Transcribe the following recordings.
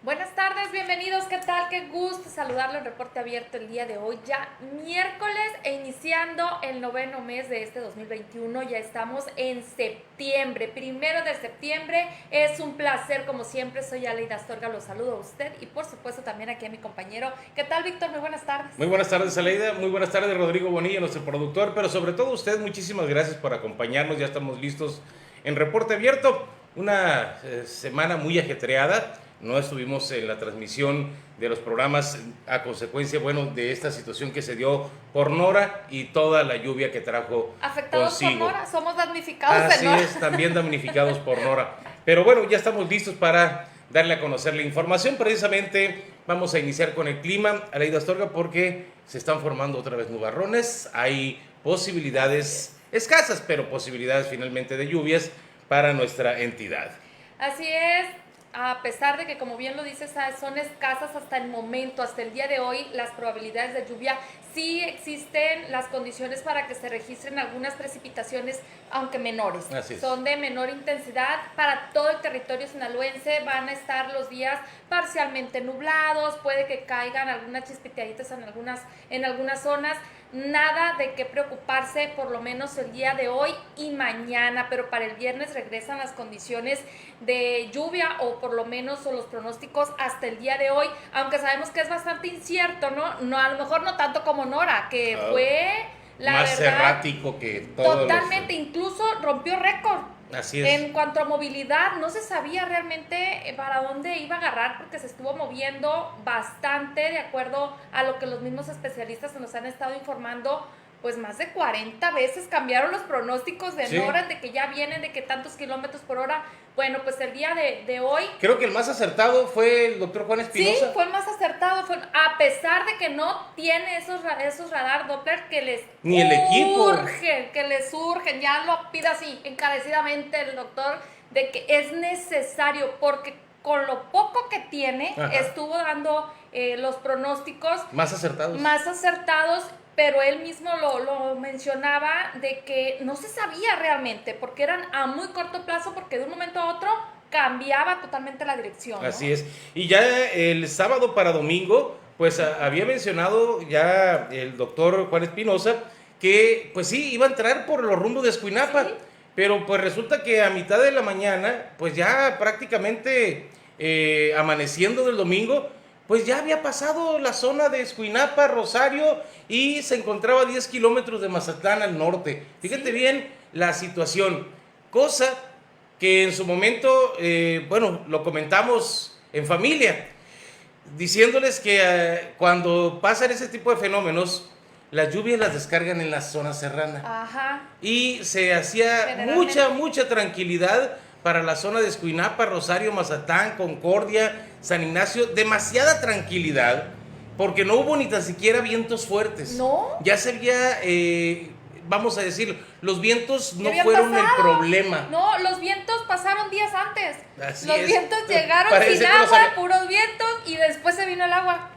Buenas tardes, bienvenidos, ¿qué tal? Qué gusto saludarlo en Reporte Abierto el día de hoy, ya miércoles e iniciando el noveno mes de este 2021, ya estamos en septiembre, 1 de septiembre, es un placer como siempre, soy Aleida Astorga, lo saludo a usted y por supuesto también aquí a mi compañero. ¿Qué tal, Víctor? Muy buenas tardes. Muy buenas tardes, Aleida, muy buenas tardes, Rodrigo Bonilla, nuestro productor, pero sobre todo usted, muchísimas gracias por acompañarnos, ya estamos listos en Reporte Abierto, una semana muy ajetreada. No estuvimos en la transmisión de los programas a consecuencia, bueno, de esta situación que se dio por Nora y toda la lluvia que trajo afectados consigo. por Nora, somos damnificados Así de Nora. es, también damnificados por Nora. Pero bueno, ya estamos listos para darle a conocer la información. Precisamente vamos a iniciar con el clima, Aleida Astorga, porque se están formando otra vez nubarrones. Hay posibilidades escasas, pero posibilidades finalmente de lluvias para nuestra entidad. Así es. A pesar de que, como bien lo dices, son escasas hasta el momento, hasta el día de hoy, las probabilidades de lluvia, sí existen las condiciones para que se registren algunas precipitaciones, aunque menores. Así es. Son de menor intensidad para todo el territorio sinaloense, van a estar los días parcialmente nublados, puede que caigan algunas chispiteaditas en algunas zonas. Nada de qué preocuparse, por lo menos el día de hoy y mañana, pero para el viernes regresan las condiciones de lluvia o por lo menos los pronósticos hasta el día de hoy, aunque sabemos que es bastante incierto, ¿no? A lo mejor no tanto como Nora, que fue la más verdad, errático que todos totalmente, incluso rompió récord. Así es. En cuanto a movilidad, no se sabía realmente para dónde iba a agarrar porque se estuvo moviendo bastante, de acuerdo a lo que los mismos especialistas nos han estado informando. Pues más de 40 veces cambiaron los pronósticos de Nora, de que ya vienen, de que tantos kilómetros por hora. Bueno, pues el día de hoy... Creo que el más acertado fue el doctor Juan Espinosa. Sí, fue el más acertado, a pesar de que no tiene esos radar Doppler que les ni el equipo que les urgen, ya lo pide así encarecidamente el doctor, de que es necesario, porque con lo poco que tiene, estuvo dando los pronósticos más acertados, pero él mismo lo mencionaba de que no se sabía realmente, porque eran a muy corto plazo, porque de un momento a otro cambiaba totalmente la dirección, ¿no? Así es. Y ya el sábado para domingo, pues había mencionado ya el doctor Juan Espinosa que pues sí, iba a entrar por los rumbos de Escuinapa, sí, pero pues resulta que a mitad de la mañana, pues ya prácticamente amaneciendo del domingo, pues ya había pasado la zona de Escuinapa, Rosario, y se encontraba a 10 kilómetros de Mazatlán al norte. Fíjate bien la situación, cosa que en su momento, bueno, lo comentamos en familia, diciéndoles que cuando pasan ese tipo de fenómenos, las lluvias las descargan en la zona serrana. Y se hacía mucha tranquilidad para la zona de Escuinapa, Rosario, Mazatlán, Concordia, San Ignacio, demasiada tranquilidad, porque no hubo ni tan siquiera vientos fuertes. ¿No? Ya se había, vamos a decir, los vientos no fueron el problema. No, los vientos pasaron días antes. Los vientos llegaron Parece sin agua, puros vientos, y después se vino el agua.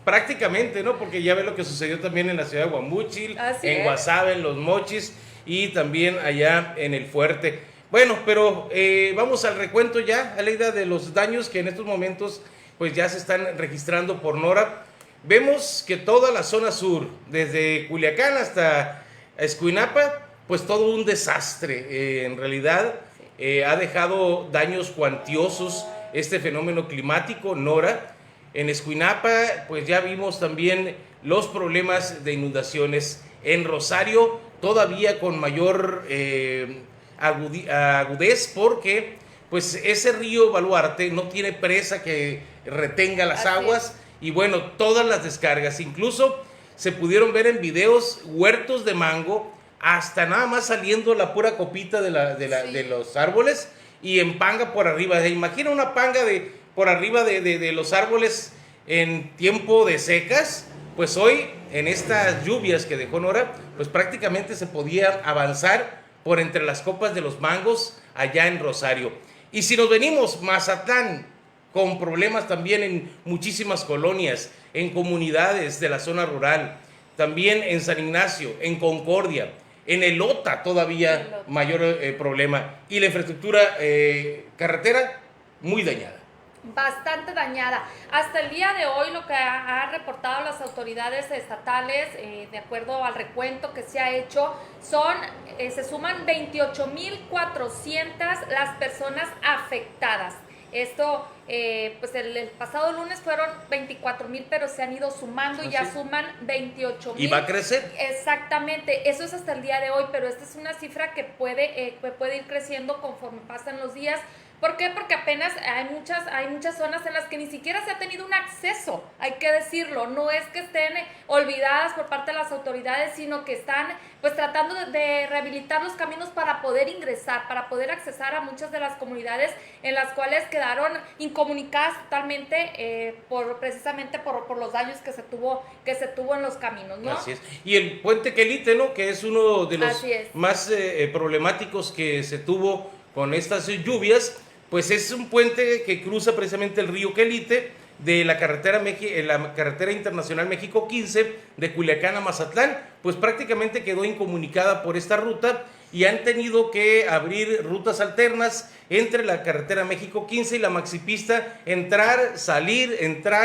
Prácticamente, ¿no? Porque ya ve lo que sucedió también en la ciudad de Guamúchil, en Guasave, en Los Mochis, y también allá en el Fuerte. Bueno, pero vamos al recuento ya, Aleida, de los daños que en estos momentos pues ya se están registrando por Nora. Vemos que toda la zona sur, desde Culiacán hasta Escuinapa, pues todo un desastre. En realidad ha dejado daños cuantiosos este fenómeno climático, Nora. En Escuinapa, pues ya vimos también los problemas de inundaciones. En Rosario, todavía con mayor agudez, porque pues ese río Baluarte no tiene presa que retenga las aguas, y bueno, todas las descargas, incluso se pudieron ver en videos huertos de mango, hasta nada más saliendo la pura copita de los árboles, y en panga por arriba. Imagina una panga por arriba de los árboles en tiempo de secas, pues hoy en estas lluvias que dejó Nora, pues prácticamente se podía avanzar por entre las copas de los mangos allá en Rosario. Y si nos venimos, Mazatlán, con problemas también en muchísimas colonias, en comunidades de la zona rural, también en San Ignacio, en Concordia, en Elota todavía mayor problema, y la infraestructura carretera muy dañada. Bastante dañada. Hasta el día de hoy lo que ha reportado las autoridades estatales, de acuerdo al recuento que se ha hecho, se suman 28,400 las personas afectadas. Esto, pues el pasado lunes fueron 24,000, pero se han ido sumando y ya suman 28,000. ¿Y va a crecer? Exactamente, eso es hasta el día de hoy, pero esta es una cifra que puede ir creciendo conforme pasan los días. ¿Por qué? Porque apenas hay muchas zonas en las que ni siquiera se ha tenido un acceso, hay que decirlo. No es que estén olvidadas por parte de las autoridades, sino que están pues tratando de rehabilitar los caminos para poder ingresar, para poder accesar a muchas de las comunidades en las cuales quedaron incomunicadas totalmente precisamente por los daños que se tuvo en los caminos, ¿no? Así es. Y el puente Quelite, ¿no? Que es uno de los más problemáticos que se tuvo con estas lluvias. Pues es un puente que cruza precisamente el río Quelite de la carretera internacional México 15 de Culiacán a Mazatlán. Pues prácticamente quedó incomunicada por esta ruta y han tenido que abrir rutas alternas entre la carretera México 15 y la maxipista, entrar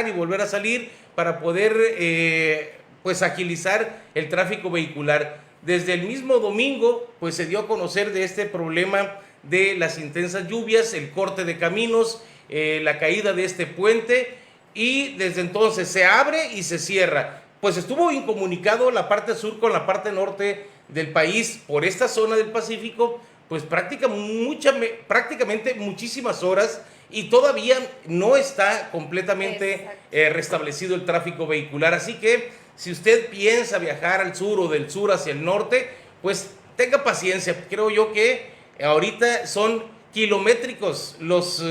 y volver a salir para poder pues agilizar el tráfico vehicular. Desde el mismo domingo pues se dio a conocer de este problema de las intensas lluvias, el corte de caminos, la caída de este puente, y desde entonces se abre y se cierra. Pues estuvo incomunicado la parte sur con la parte norte del país por esta zona del Pacífico, pues prácticamente muchísimas horas, y todavía no está completamente restablecido el tráfico vehicular. Así que si usted piensa viajar al sur o del sur hacia el norte, pues tenga paciencia. Creo yo que ahorita son kilométricos las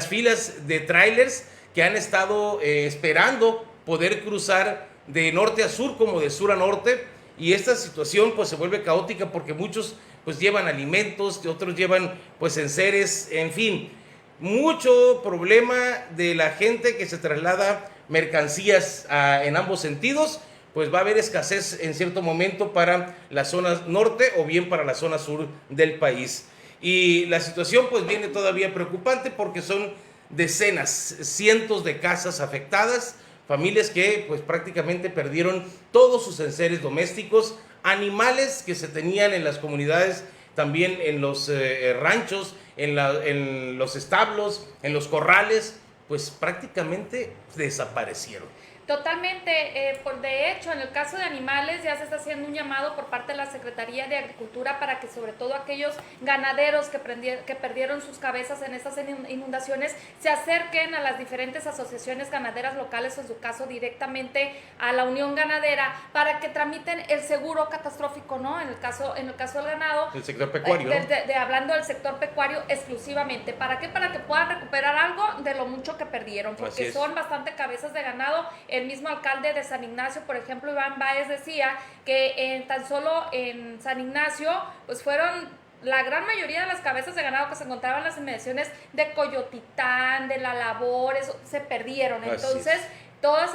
filas de trailers que han estado esperando poder cruzar de norte a sur como de sur a norte, y esta situación pues se vuelve caótica porque muchos pues llevan alimentos, otros llevan pues enseres, en fin, mucho problema de la gente que se traslada mercancías en ambos sentidos. Pues va a haber escasez en cierto momento para la zona norte o bien para la zona sur del país. Y la situación pues viene todavía preocupante porque son decenas, cientos de casas afectadas, familias que pues prácticamente perdieron todos sus enseres domésticos, animales que se tenían en las comunidades, también en los ranchos, en los establos, en los corrales, pues prácticamente desaparecieron. Totalmente, de hecho, en el caso de animales ya se está haciendo un llamado por parte de la Secretaría de Agricultura para que sobre todo aquellos ganaderos que perdieron sus cabezas en estas inundaciones se acerquen a las diferentes asociaciones ganaderas locales, o en su caso directamente a la Unión Ganadera, para que tramiten el seguro catastrófico, ¿no? En el caso del ganado. El sector pecuario. Hablando del sector pecuario exclusivamente. ¿Para qué? Para que puedan recuperar algo de lo mucho que perdieron, porque son bastante cabezas de ganado. El mismo alcalde de San Ignacio, por ejemplo, Iván Báez, decía que tan solo en San Ignacio pues fueron la gran mayoría de las cabezas de ganado que se encontraban en las inmediaciones de Coyotitán, de La Labor, se perdieron. Entonces, todos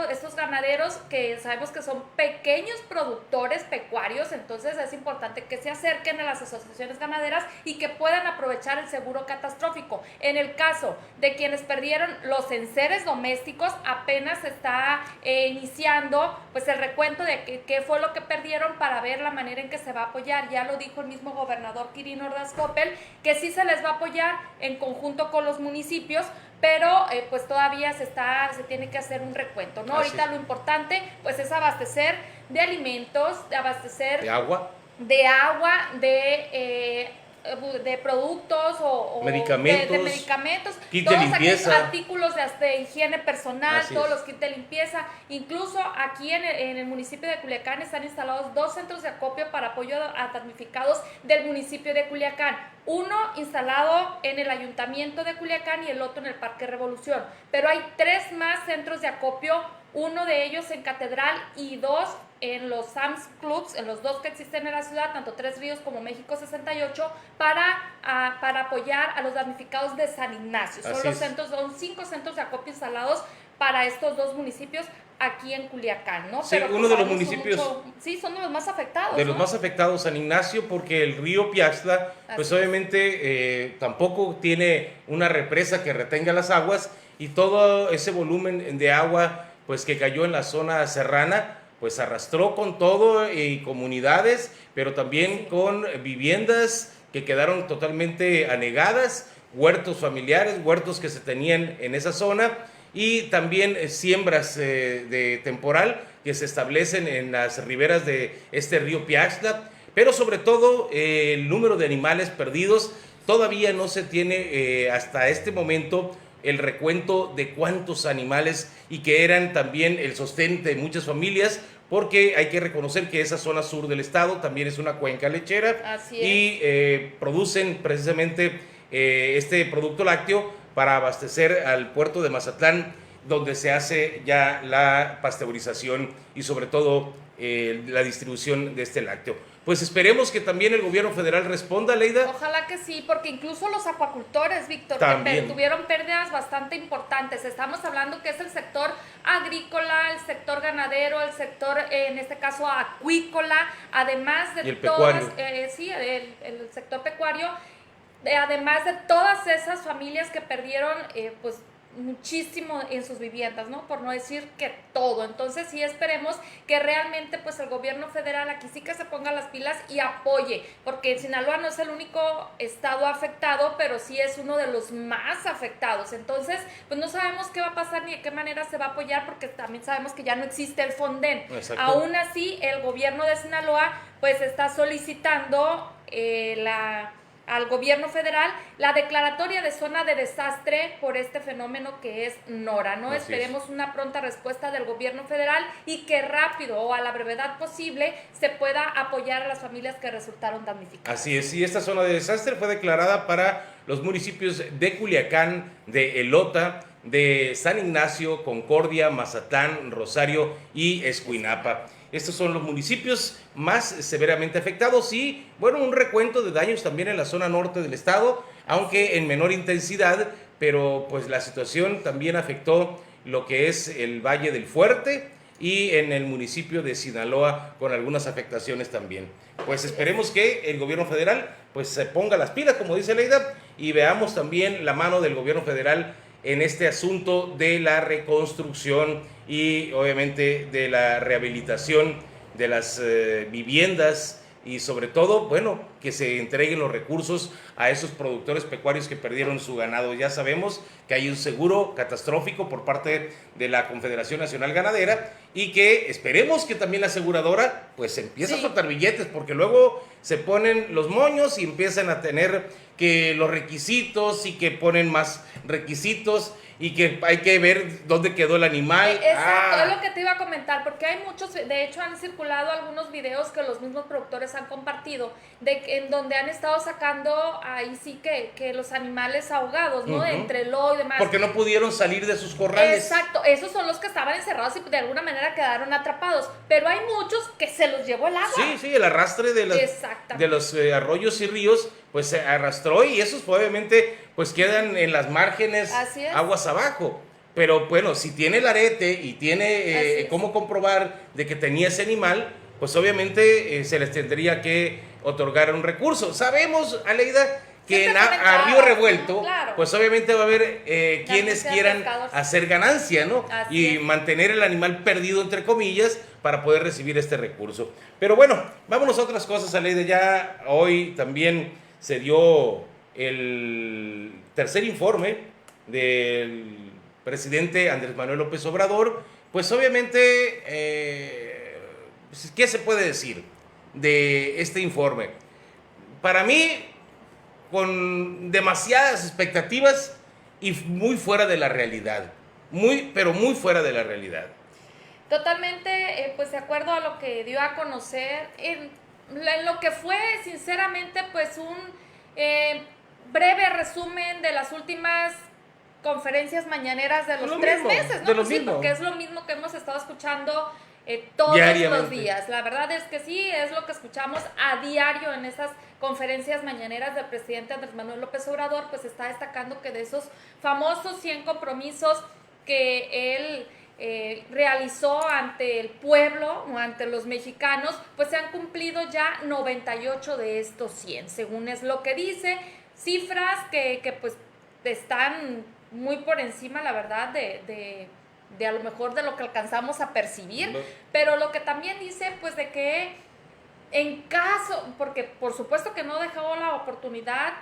estos ganaderos que sabemos que son pequeños productores pecuarios, entonces es importante que se acerquen a las asociaciones ganaderas y que puedan aprovechar el seguro catastrófico. En el caso de quienes perdieron los enseres domésticos, apenas está iniciando pues el recuento de qué fue lo que perdieron para ver la manera en que se va a apoyar. Ya lo dijo el mismo gobernador Quirino Ordaz Coppel, que sí se les va a apoyar en conjunto con los municipios, pero pues todavía se tiene que hacer un recuento, ¿no? Ahorita lo importante pues es abastecer de alimentos, de abastecer de agua, de productos o medicamentos, de medicamentos, kit todos de limpieza, aquellos artículos de higiene personal, todos los kits de limpieza. Incluso aquí en el municipio de Culiacán están instalados 2 centros de acopio para apoyo a damnificados del municipio de Culiacán. Uno instalado en el ayuntamiento de Culiacán y el otro en el Parque Revolución. Pero hay 3 más centros de acopio uno de ellos en Catedral y 2 en los Sam's Clubs, en los 2 que existen en la ciudad, tanto Tres Ríos como México 68, para apoyar a los damnificados de San Ignacio. Son 5 centros de acopio instalados para estos 2 municipios aquí en Culiacán, ¿no? Sí, pero uno de los municipios... sí, son de los más afectados, de los más afectados, San Ignacio, porque el río Piaxtla, pues obviamente tampoco tiene una represa que retenga las aguas, y todo ese volumen de agua pues que cayó en la zona serrana, pues arrastró con todo y comunidades, pero también con viviendas que quedaron totalmente anegadas, huertos familiares, huertos que se tenían en esa zona, y también siembras de temporal que se establecen en las riberas de este río Piaxtla, pero sobre todo el número de animales perdidos. Todavía no se tiene hasta este momento el recuento de cuántos animales, y que eran también el sostén de muchas familias, porque hay que reconocer que esa zona sur del estado también es una cuenca lechera y producen precisamente este producto lácteo para abastecer al puerto de Mazatlán, donde se hace ya la pasteurización y sobre todo la distribución de este lácteo. Pues esperemos que también el gobierno federal responda, Leida. Ojalá que sí, porque incluso los acuacultores, Víctor, también tuvieron pérdidas bastante importantes. Estamos hablando que es el sector agrícola, el sector ganadero, el sector, en este caso, acuícola, además de todas, el sector pecuario, además de todas esas familias que perdieron, pues, muchísimo en sus viviendas, ¿no? Por no decir que todo. Entonces sí esperemos que realmente pues el gobierno federal aquí sí que se ponga las pilas y apoye, porque Sinaloa no es el único estado afectado, pero sí es uno de los más afectados. Entonces pues no sabemos qué va a pasar ni de qué manera se va a apoyar, porque también sabemos que ya no existe el Fonden. Exacto. Aún así el gobierno de Sinaloa pues está solicitando al gobierno federal la declaratoria de zona de desastre por este fenómeno que es Nora, ¿no? Esperemos una pronta respuesta del gobierno federal y que rápido o a la brevedad posible se pueda apoyar a las familias que resultaron damnificadas. Así es, y esta zona de desastre fue declarada para los municipios de Culiacán, de Elota, de San Ignacio, Concordia, Mazatlán, Rosario y Escuinapa. Estos son los municipios más severamente afectados, y bueno, un recuento de daños también en la zona norte del estado, aunque en menor intensidad, pero pues la situación también afectó lo que es el Valle del Fuerte y en el municipio de Sinaloa, con algunas afectaciones también. Pues esperemos que el gobierno federal pues se ponga las pilas, como dice Leida, y veamos también la mano del gobierno federal en este asunto de la reconstrucción y obviamente de la rehabilitación de las viviendas, y sobre todo, bueno, que se entreguen los recursos a esos productores pecuarios que perdieron su ganado. Ya sabemos que hay un seguro catastrófico por parte de la Confederación Nacional Ganadera, y que esperemos que también la aseguradora pues empiece a soltar billetes, porque luego se ponen los moños y empiezan a tener que los requisitos, y que ponen más requisitos, y que hay que ver dónde quedó el animal. Exacto, es lo que te iba a comentar, porque hay muchos, de hecho han circulado algunos videos que los mismos productores han compartido, en donde han estado sacando ahí sí que los animales ahogados, ¿no? Entre lodo y demás. Porque no pudieron salir de sus corrales. Exacto, esos son los que estaban encerrados y de alguna manera quedaron atrapados, pero hay muchos que se los llevó el agua. Sí, el arrastre de los arroyos y ríos pues se arrastró, y esos obviamente pues quedan en las márgenes, aguas abajo. Pero bueno, si tiene el arete y tiene cómo comprobar de que tenía ese animal, pues obviamente se les tendría que otorgar un recurso. Sabemos, Aleida, que a río revuelto, pues obviamente va a haber quienes quieran hacer ganancia, ¿no? Y mantener el animal perdido, entre comillas, para poder recibir este recurso. Pero bueno, vámonos a otras cosas, Aleida. Ya hoy también se dio el tercer informe del presidente Andrés Manuel López Obrador. Pues obviamente, ¿qué se puede decir de este informe? Para mí, con demasiadas expectativas y muy fuera de la realidad, pero muy fuera de la realidad. Totalmente, pues de acuerdo a lo que dio a conocer, en lo que fue sinceramente pues un breve resumen de las últimas conferencias mañaneras de los Lo 3 mismo, meses, ¿no? de lo Pues sí, mismo. porque es lo mismo que hemos estado escuchando todos Diariamente. los días. La verdad es que sí, es lo que escuchamos a diario en esas conferencias mañaneras del presidente Andrés Manuel López Obrador, pues está destacando que de esos famosos 100 compromisos que él realizó ante el pueblo o ante los mexicanos, pues se han cumplido ya 98 de estos 100, según es lo que dice, cifras que pues están muy por encima, la verdad, de a lo mejor de lo que alcanzamos a percibir, pero lo que también dice, pues de que en caso, porque por supuesto que no dejó la oportunidad,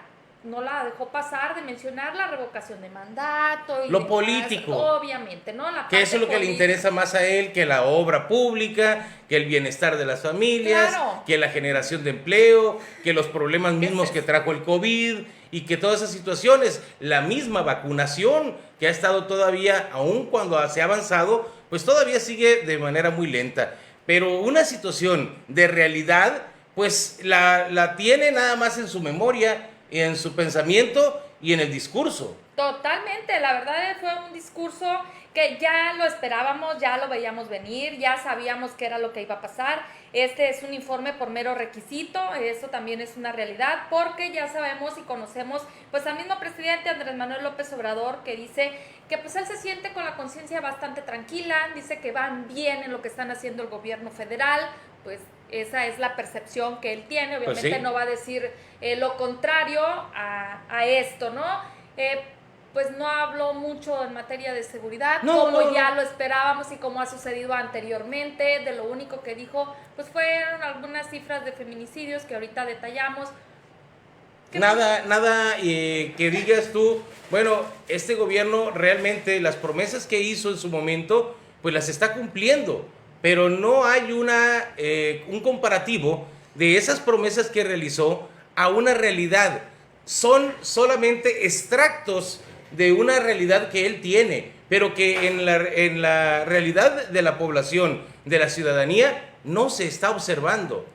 no la dejó pasar de mencionar la revocación de mandato y Lo demás, político. obviamente, ¿no? La Que eso es lo que le política. interesa más a él, que la obra pública, que el bienestar de las familias, Claro. que la generación de empleo, que los problemas mismos es que eso? trajo el COVID y que todas esas situaciones, la misma vacunación que ha estado todavía, aun cuando se ha avanzado, pues todavía sigue de manera muy lenta. Pero una situación de realidad, pues la tiene nada más en su memoria, en su pensamiento y en el discurso. Totalmente, la verdad fue un discurso que ya lo esperábamos, ya lo veíamos venir, ya sabíamos qué era lo que iba a pasar. Este es un informe por mero requisito, eso también es una realidad, porque ya sabemos y conocemos pues al mismo presidente Andrés Manuel López Obrador, que dice que pues él se siente con la conciencia bastante tranquila, dice que van bien en lo que están haciendo el gobierno federal, pues esa es la percepción que él tiene, obviamente Pues sí. no va a decir lo contrario a esto, ¿no? Pues no habló mucho en materia de seguridad, como ya lo esperábamos y como ha sucedido anteriormente. De lo único que dijo, pues fueron algunas cifras de feminicidios que ahorita detallamos. Nada que digas tú, bueno, este gobierno realmente las promesas que hizo en su momento, pues las está cumpliendo, pero no hay un comparativo de esas promesas que realizó a una realidad. Son solamente extractos de una realidad que él tiene, pero que en la realidad de la población, de la ciudadanía, no se está observando.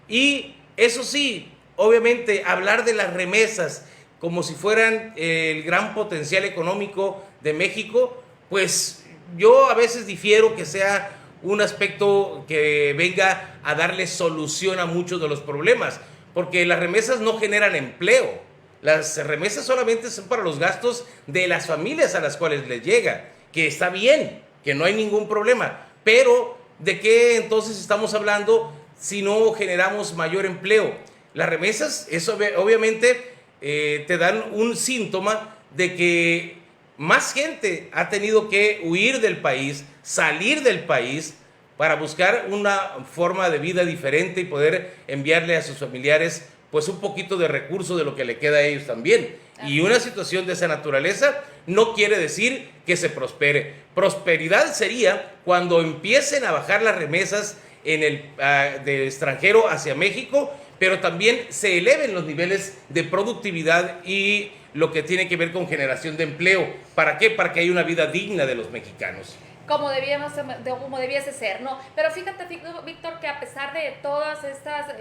Y eso sí, obviamente hablar de las remesas como si fueran el gran potencial económico de México, pues yo a veces difiero que sea un aspecto que venga a darle solución a muchos de los problemas, porque las remesas no generan empleo. Las remesas solamente son para los gastos de las familias a las cuales les llega, que está bien, que no hay ningún problema, pero ¿de qué entonces estamos hablando si no generamos mayor empleo? Las remesas, eso obviamente te dan un síntoma de que más gente ha tenido que huir del país, salir del país para buscar una forma de vida diferente y poder enviarle a sus familiares pues un poquito de recurso de lo que le queda a ellos también. Y una situación de esa naturaleza no quiere decir que se prospere. Prosperidad sería cuando empiecen a bajar las remesas de extranjero hacia México, pero también se eleven los niveles de productividad y lo que tiene que ver con generación de empleo. ¿Para qué? Para que haya una vida digna de los mexicanos. Como debiese ser, ¿no? Pero fíjate, Víctor, que a pesar de todas estas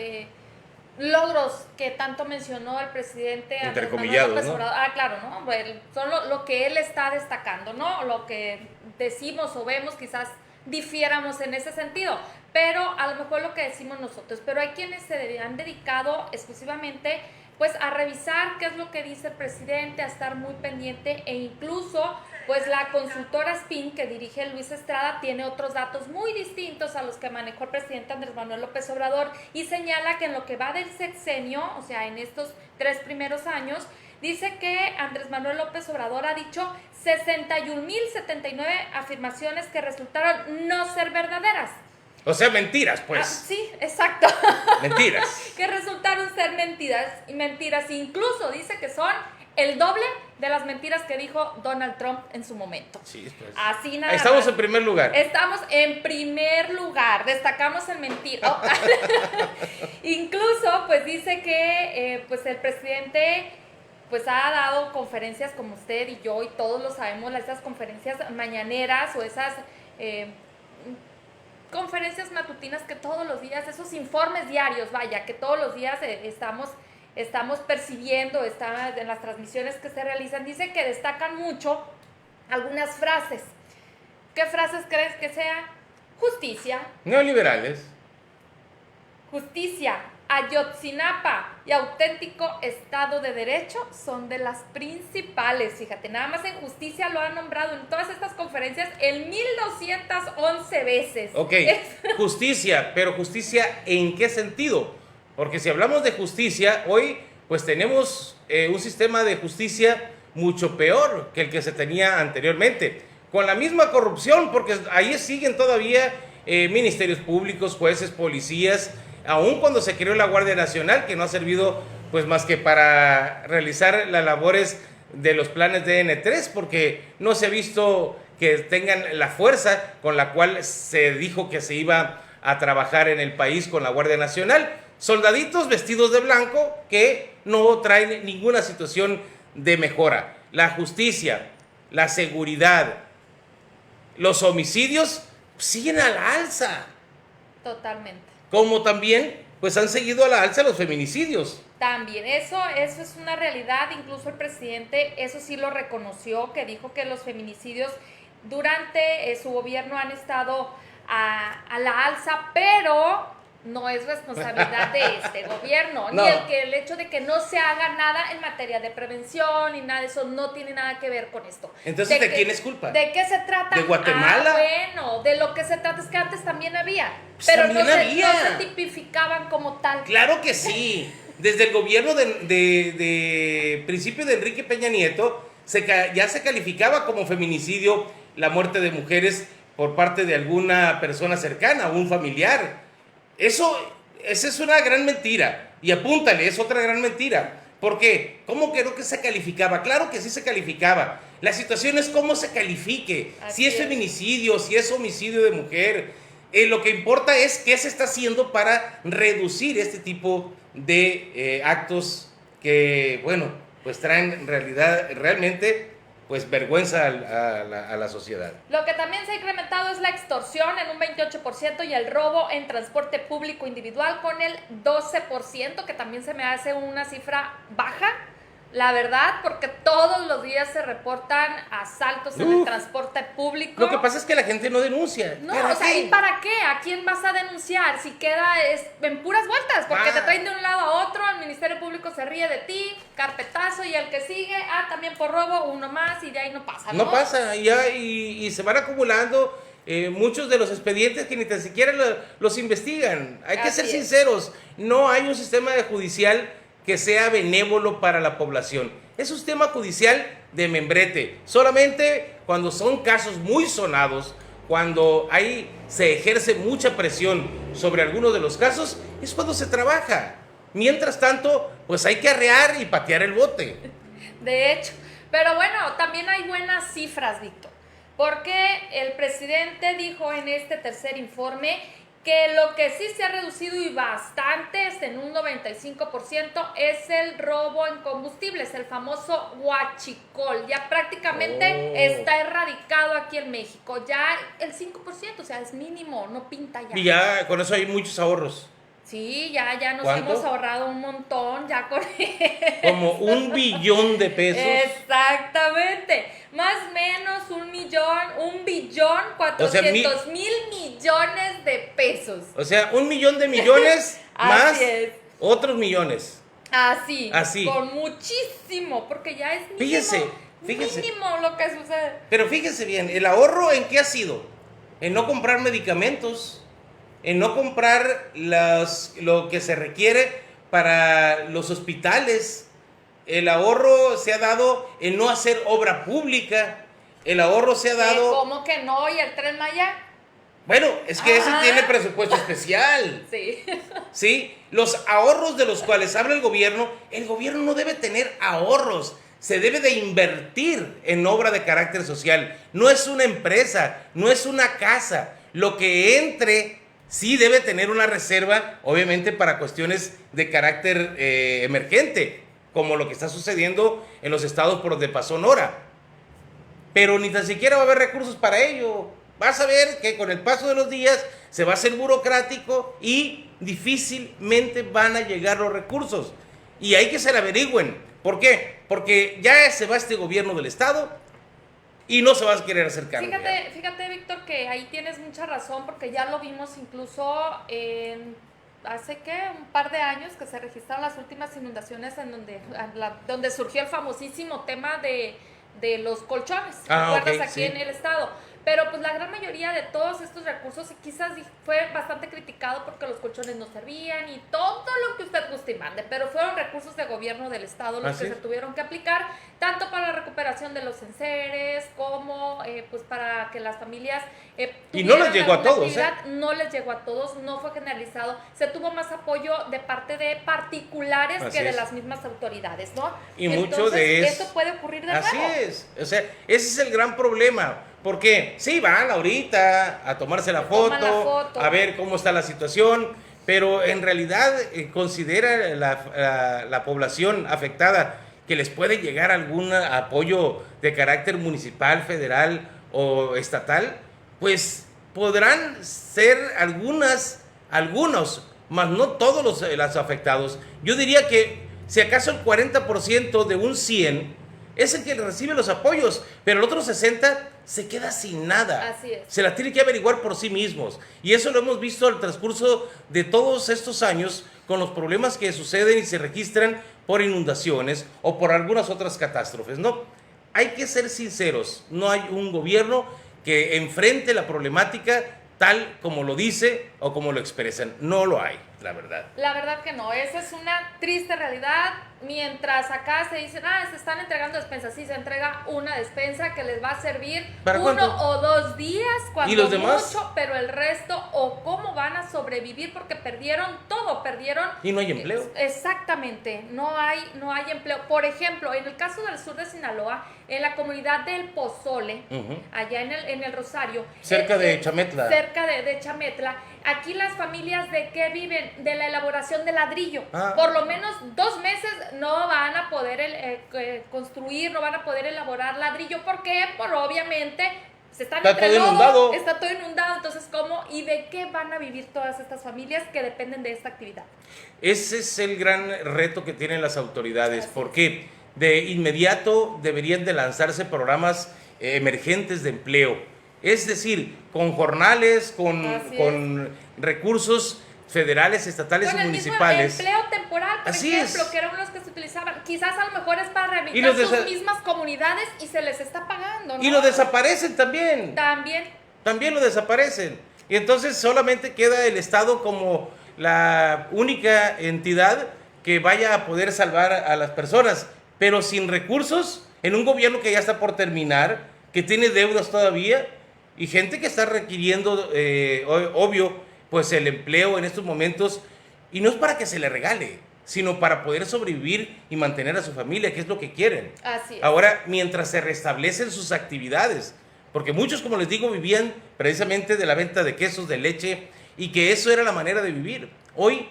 logros que tanto mencionó el presidente Andrés Manuel López Obrador, ¿no? Claro, ¿no? Son lo que él está destacando, ¿no? Lo que decimos o vemos quizás difiéramos en ese sentido, pero a lo mejor lo que decimos nosotros, pero hay quienes se han dedicado exclusivamente pues a revisar qué es lo que dice el presidente, a estar muy pendiente, e incluso pues la consultora SPIN que dirige Luis Estrada tiene otros datos muy distintos a los que manejó el presidente Andrés Manuel López Obrador, y señala que en lo que va del sexenio, o sea, en estos 3 primeros años, dice que Andrés Manuel López Obrador ha dicho 61.079 afirmaciones que resultaron no ser verdaderas. O sea, mentiras, pues. Sí, exacto. Mentiras. Que resultaron ser mentiras. Incluso dice que son el doble de las mentiras que dijo Donald Trump en su momento. Sí, pues. Así nada Estamos más. En primer lugar. Estamos en primer lugar. Destacamos el mentir. Oh. Incluso, pues dice que pues el presidente pues ha dado conferencias, como usted y yo y todos lo sabemos, esas conferencias mañaneras o esas conferencias matutinas que todos los días, esos informes diarios, vaya, que todos los días estamos percibiendo, en las transmisiones que se realizan. Dice que destacan mucho algunas frases. ¿Qué frases crees que sea? Justicia, Neoliberales. justicia, Ayotzinapa y auténtico Estado de Derecho son de las principales. Fíjate, nada más en justicia lo han nombrado en todas estas conferencias en 1211 veces. Ok, justicia, pero justicia ¿en qué sentido? Porque si hablamos de justicia, hoy pues tenemos un sistema de justicia mucho peor que el que se tenía anteriormente, con la misma corrupción, porque ahí siguen todavía ministerios públicos, jueces, policías, aun cuando se creó la Guardia Nacional, que no ha servido pues más que para realizar las labores de los planes de N3, porque no se ha visto que tengan la fuerza con la cual se dijo que se iba a trabajar en el país con la Guardia Nacional. Soldaditos vestidos de blanco que no traen ninguna situación de mejora. La justicia, la seguridad, los homicidios siguen a la alza. Totalmente. Como también pues han seguido a la alza los feminicidios. También, eso es una realidad. Incluso el presidente eso sí lo reconoció, que dijo que los feminicidios durante su gobierno han estado a la alza, pero no es responsabilidad de este gobierno, No. ni el hecho de que no se haga nada en materia de prevención ni nada de eso no tiene nada que ver con esto. Entonces, ¿de quién es culpa? ¿De qué se trata? ¿De Guatemala? Bueno, de lo que se trata es que antes también había, Pues pero también no había. se tipificaban como tal. Claro que sí. Desde el gobierno de principio de Enrique Peña Nieto ya se calificaba como feminicidio la muerte de mujeres por parte de alguna persona cercana, un familiar. Esa es una gran mentira. Y apúntale, es otra gran mentira. ¿Por qué? ¿Cómo quedó que se calificaba? Claro que sí se calificaba. La situación es cómo se califique. Así Si es feminicidio, si es homicidio de mujer. Lo que importa es qué se está haciendo para reducir este tipo de actos que, bueno, pues traen realmente pues vergüenza a la sociedad. Lo que también se ha incrementado es la extorsión en un 28% y el robo en transporte público individual con el 12%, que también se me hace una cifra baja, la verdad, porque todos los días se reportan asaltos en el transporte público. Lo que pasa es que la gente no denuncia. No, o sea, ¿y para qué? ¿A quién vas a denunciar? Si queda en puras vueltas, porque te traen de un lado a otro, el Ministerio Público se ríe de ti, carpetazo, y el que sigue, también por robo, uno más, y de ahí no pasa, ¿no? No pasa, y se van acumulando muchos de los expedientes que ni tan siquiera los investigan. Hay que ser sinceros, no hay un sistema judicial que sea benévolo para la población. Es un sistema judicial de membrete. Solamente cuando son casos muy sonados, cuando se ejerce mucha presión sobre algunos de los casos, es cuando se trabaja. Mientras tanto, pues hay que arrear y patear el bote. De hecho, pero bueno, también hay buenas cifras, Víctor, porque el presidente dijo en este tercer informe que lo que sí se ha reducido y bastante, en un 95%, es el robo en combustibles, el famoso huachicol. Ya prácticamente está erradicado aquí en México. Ya el 5%, o sea, es mínimo, no pinta ya. Y ya con eso hay muchos ahorros. Sí, ya nos ¿Cuánto? hemos ahorrado un montón, ya con Como 1 billón de pesos. Exactamente, más o menos 1.400.000 millones de pesos. O sea, 1 millón de millones más Así es. otros millones. Así, Con muchísimo, porque ya es mínimo, Fíjese. mínimo lo que sucede. Pero fíjense bien, ¿el ahorro en qué ha sido? En no comprar medicamentos, en no comprar lo que se requiere para los hospitales. El ahorro se ha dado en no hacer obra pública. El ahorro se ha dado... ¿Cómo que no? ¿Y el Tren Maya? Bueno, es que ese tiene presupuesto especial. Sí. ¿Sí? Los ahorros de los cuales habla el gobierno no debe tener ahorros. Se debe de invertir en obra de carácter social. No es una empresa, no es una casa. Lo que entre sí debe tener una reserva, obviamente para cuestiones de carácter emergente, como lo que está sucediendo en los estados por donde pasó Nora. Pero ni tan siquiera va a haber recursos para ello. Vas a ver que con el paso de los días se va a hacer burocrático y difícilmente van a llegar los recursos. Y hay que se la averigüen. ¿Por qué? Porque ya se va este gobierno del estado y no se va a querer hacer cargo. Fíjate, Víctor, que ahí tienes mucha razón, porque ya lo vimos incluso hace un par de años que se registraron las últimas inundaciones en donde surgió el famosísimo tema de los colchones, ¿te acuerdas? Aquí en el estado. Pero pues la gran mayoría de todos estos recursos quizás fue bastante criticado porque los colchones no servían y todo lo que usted guste y mande, pero fueron recursos de gobierno del estado los que se tuvieron que aplicar, tanto para la recuperación de los enseres como pues para que las familias y no les llegó a todos, no les llegó a todos, no fue generalizado, se tuvo más apoyo de parte de particulares que de las mismas autoridades, ¿no? Y entonces, mucho de eso puede ocurrir de nuevo. Así es, o sea, ese es el gran problema. Porque sí, van ahorita a tomarse la foto, a ver cómo está la situación, pero en realidad considera la población afectada que les puede llegar algún apoyo de carácter municipal, federal o estatal, pues podrán ser algunos, mas no todos los afectados. Yo diría que si acaso el 40% de un 100 es el que recibe los apoyos, pero el otro 60 se queda sin nada. Así es. Se la tiene que averiguar por sí mismos. Y eso lo hemos visto al transcurso de todos estos años con los problemas que suceden y se registran por inundaciones o por algunas otras catástrofes, ¿no? Hay que ser sinceros, no hay un gobierno que enfrente la problemática tal como lo dice o como lo expresan. No lo hay, la verdad. La verdad que no, esa es una triste realidad. Mientras acá se dicen, se están entregando despensas, sí, se entrega una despensa que les va a servir uno o 2 días, cuando ¿y los demás? Mucho, pero el resto, o cómo van a sobrevivir, porque perdieron todo, y no hay empleo. Exactamente, no hay empleo. Por ejemplo, en el caso del sur de Sinaloa, en la comunidad del Pozole, allá en el Rosario, cerca de Chametla. Cerca de Chametla, aquí las familias ¿de qué viven? De la elaboración de ladrillo. Por lo menos 2 meses no van a poder construir, no van a poder elaborar ladrillo. ¿Por qué? Por obviamente está todo inundado. Está todo inundado, entonces ¿cómo? ¿Y de qué van a vivir todas estas familias que dependen de esta actividad? Ese es el gran reto que tienen las autoridades, porque de inmediato deberían de lanzarse programas emergentes de empleo. Es decir, con jornales, con recursos federales, estatales y municipales. Empleo temporal, por ejemplo, que eran los que se utilizaban. Quizás a lo mejor es para rehabilitar sus mismas comunidades y se les está pagando, ¿no? Y lo desaparecen también. También lo desaparecen. Y entonces solamente queda el Estado como la única entidad que vaya a poder salvar a las personas, pero sin recursos, en un gobierno que ya está por terminar, que tiene deudas todavía, y gente que está requiriendo, obvio, pues el empleo en estos momentos, y no es para que se le regale, sino para poder sobrevivir y mantener a su familia, que es lo que quieren. Así es. Ahora, mientras se restablecen sus actividades, porque muchos, como les digo, vivían precisamente de la venta de quesos, de leche, y que eso era la manera de vivir. Hoy,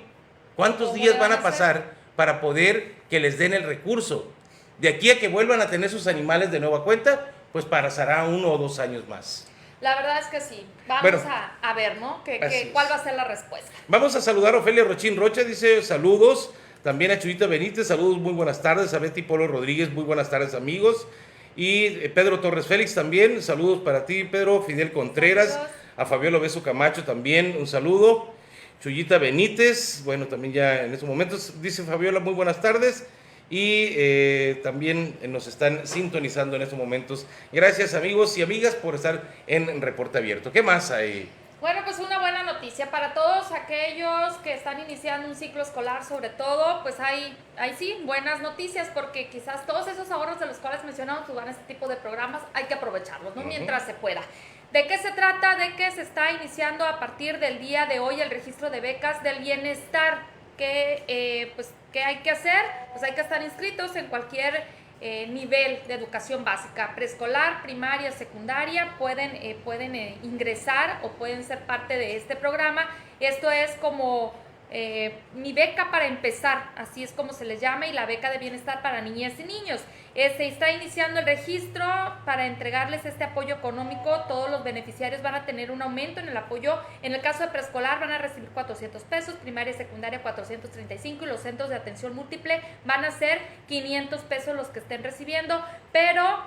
¿cuántos días van a pasar para poder que les den el recurso? De aquí a que vuelvan a tener sus animales de nueva cuenta, pues pasará 1 o 2 años más. La verdad es que sí. Vamos a ver, ¿no? ¿Cuál va a ser la respuesta? Vamos a saludar a Ofelia Rochín Rocha, dice saludos. También a Chuyita Benítez, saludos, muy buenas tardes. A Betty Polo Rodríguez, muy buenas tardes, amigos. Y Pedro Torres Félix también, saludos para ti, Pedro. Fidel Contreras, saludos. A Fabiola Beso Camacho también, un saludo. Chuyita Benítez, bueno, también ya en estos momentos, dice Fabiola, muy buenas tardes. Y también nos están sintonizando en estos momentos. Gracias, amigos y amigas, por estar en Reporte Abierto. ¿Qué más hay? Bueno, pues una buena noticia para todos aquellos que están iniciando un ciclo escolar, sobre todo, pues hay sí buenas noticias, porque quizás todos esos ahorros de los cuales mencionamos pues van a este tipo de programas, hay que aprovecharlos, ¿no? Mientras se pueda. ¿De qué se trata? De que se está iniciando a partir del día de hoy el registro de becas del bienestar. ¿Qué hay que hacer? Pues hay que estar inscritos en cualquier nivel de educación básica, preescolar, primaria, secundaria, pueden ingresar o pueden ser parte de este programa. Esto es como mi beca para empezar, así es como se les llama, y la beca de bienestar para niñas y niños. Se está iniciando el registro para entregarles este apoyo económico. Todos los beneficiarios van a tener un aumento en el apoyo. En el caso de preescolar van a recibir 400 pesos, primaria y secundaria 435, y los centros de atención múltiple van a ser 500 pesos los que estén recibiendo. Pero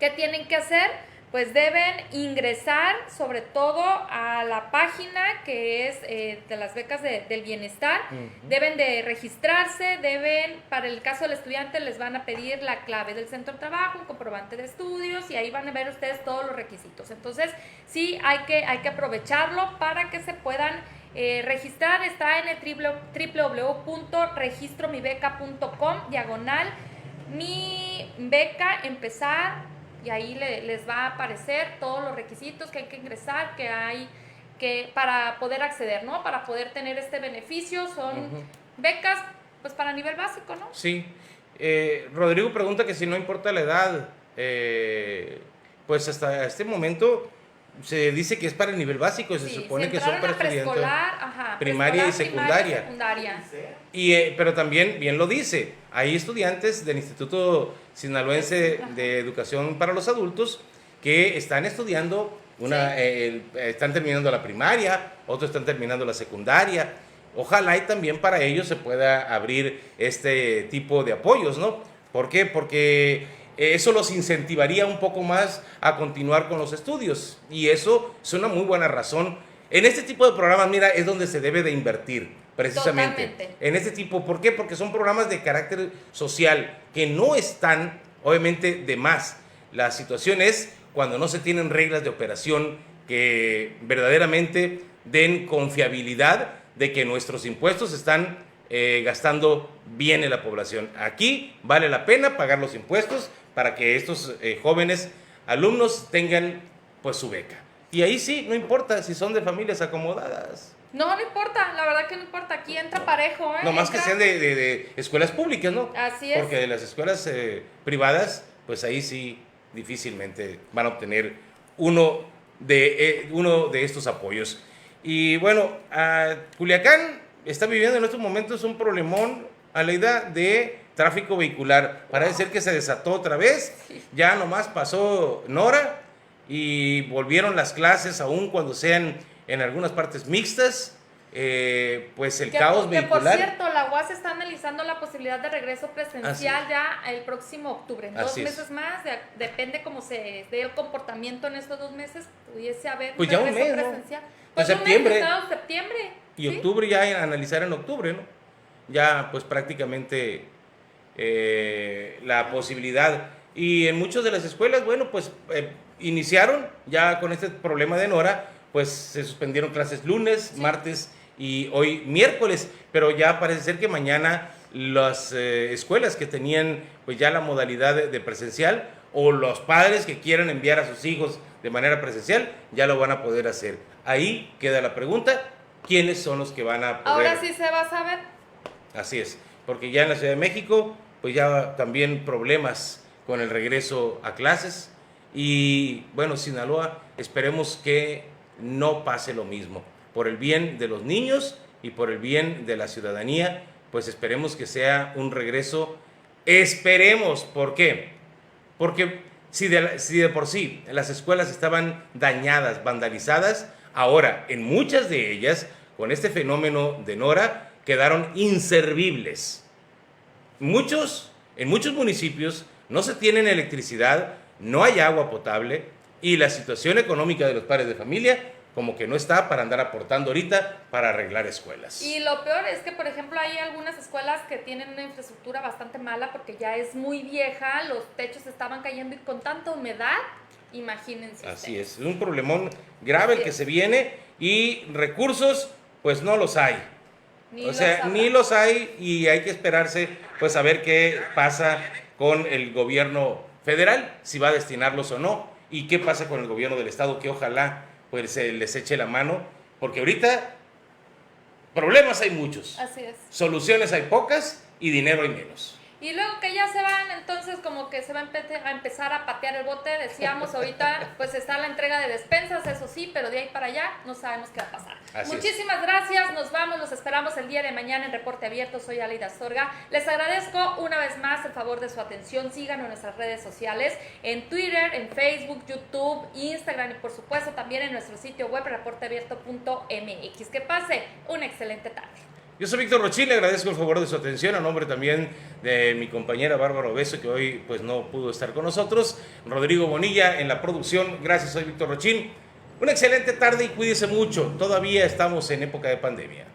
¿Qué tienen que hacer? Pues deben ingresar sobre todo a la página que es de las becas del bienestar. Deben de registrarse, para el caso del estudiante les van a pedir la clave del centro de trabajo, un comprobante de estudios, y ahí van a ver ustedes todos los requisitos. Entonces sí hay que aprovecharlo para que se puedan registrar. Está en el www.registromibeca.com/mi beca empezar, y ahí les va a aparecer todos los requisitos que hay que ingresar, para poder acceder, ¿no? Para poder tener este beneficio. Son becas, pues, para nivel básico, ¿no? Sí. Rodrigo pregunta que si no importa la edad, pues hasta este momento se dice que es para el nivel básico, se supone que son para estudiantes primaria y secundaria. Pero también, bien lo dice, hay estudiantes del Instituto Sinaloense de Educación para los Adultos que están estudiando, están terminando la primaria, otros están terminando la secundaria. Ojalá y también para ellos se pueda abrir este tipo de apoyos, ¿no? ¿Por qué? Porque eso los incentivaría un poco más a continuar con los estudios, y eso es una muy buena razón. En este tipo de programas, mira, es donde se debe de invertir, precisamente. Totalmente. En este tipo, ¿por qué? Porque son programas de carácter social que no están, obviamente, de más. La situación es cuando no se tienen reglas de operación que verdaderamente den confiabilidad de que nuestros impuestos están gastando bien en la población. Aquí vale la pena pagar los impuestos para que estos jóvenes alumnos tengan, pues, su beca. Y ahí sí, no importa si son de familias acomodadas. No importa, la verdad que no importa, aquí entra parejo, No más que sean de escuelas públicas, ¿no? Así es. Porque de las escuelas privadas, pues ahí sí difícilmente van a obtener uno de estos apoyos. Y bueno, Culiacán está viviendo en estos momentos un problemón a la idea de tráfico vehicular. Parece ser que se desató otra vez, ya nomás pasó Nora y volvieron las clases, aún cuando sean en algunas partes mixtas, pues el caos vehicular. Que por cierto, la UAS está analizando la posibilidad de regreso presencial ya el próximo octubre, en 2 meses más, depende cómo se dé el comportamiento en estos 2 meses, pudiese haber pues ya un mes, presencial. ¿no? Pues en septiembre. Septiembre. Y ¿sí? Octubre ya analizar en octubre, ¿no? Ya pues prácticamente la posibilidad. Y en muchas de las escuelas, bueno, pues iniciaron ya con este problema de Nora, pues se suspendieron clases lunes, martes y hoy miércoles, pero ya parece ser que mañana las escuelas que tenían pues ya la modalidad de presencial, o los padres que quieran enviar a sus hijos de manera presencial, ya lo van a poder hacer. Ahí queda la pregunta, ¿quiénes son los que van a poder? Ahora sí se va a saber. Así es, porque ya en la Ciudad de México, pues ya también problemas con el regreso a clases, y bueno, Sinaloa, esperemos que no pase lo mismo, por el bien de los niños y por el bien de la ciudadanía, pues esperemos que sea un regreso, esperemos. ¿Por qué? Porque si de por sí las escuelas estaban dañadas, vandalizadas, ahora en muchas de ellas, con este fenómeno de Nora, quedaron inservibles. En muchos municipios no se tienen electricidad, no hay agua potable, y la situación económica de los padres de familia como que no está para andar aportando ahorita para arreglar escuelas. Y lo peor es que, por ejemplo, hay algunas escuelas que tienen una infraestructura bastante mala porque ya es muy vieja, los techos estaban cayendo, y con tanta humedad, imagínense. Así es un problemón grave el que se viene, y recursos pues no los hay. Ni los hay, y hay que esperarse pues a ver qué pasa con el gobierno federal, si va a destinarlos o no, y qué pasa con el gobierno del estado, que ojalá pues se les eche la mano, porque ahorita problemas hay muchos. Así es. Soluciones hay pocas y dinero hay menos. Y luego que ya se van, entonces como que se va a empezar a patear el bote, decíamos ahorita, pues está la entrega de despensas, eso sí, pero de ahí para allá no sabemos qué va a pasar. Muchísimas gracias, nos vamos, los esperamos el día de mañana en Reporte Abierto, soy Aleida Astorga. Les agradezco una vez más el favor de su atención, síganos en nuestras redes sociales, en Twitter, en Facebook, YouTube, Instagram, y por supuesto también en nuestro sitio web reporteabierto.mx. Que pase una excelente tarde. Yo soy Víctor Rochín, le agradezco el favor de su atención, a nombre también de mi compañera Bárbara Obeso, que hoy pues no pudo estar con nosotros, Rodrigo Bonilla en la producción. Gracias, soy Víctor Rochín. Una excelente tarde y cuídese mucho, todavía estamos en época de pandemia.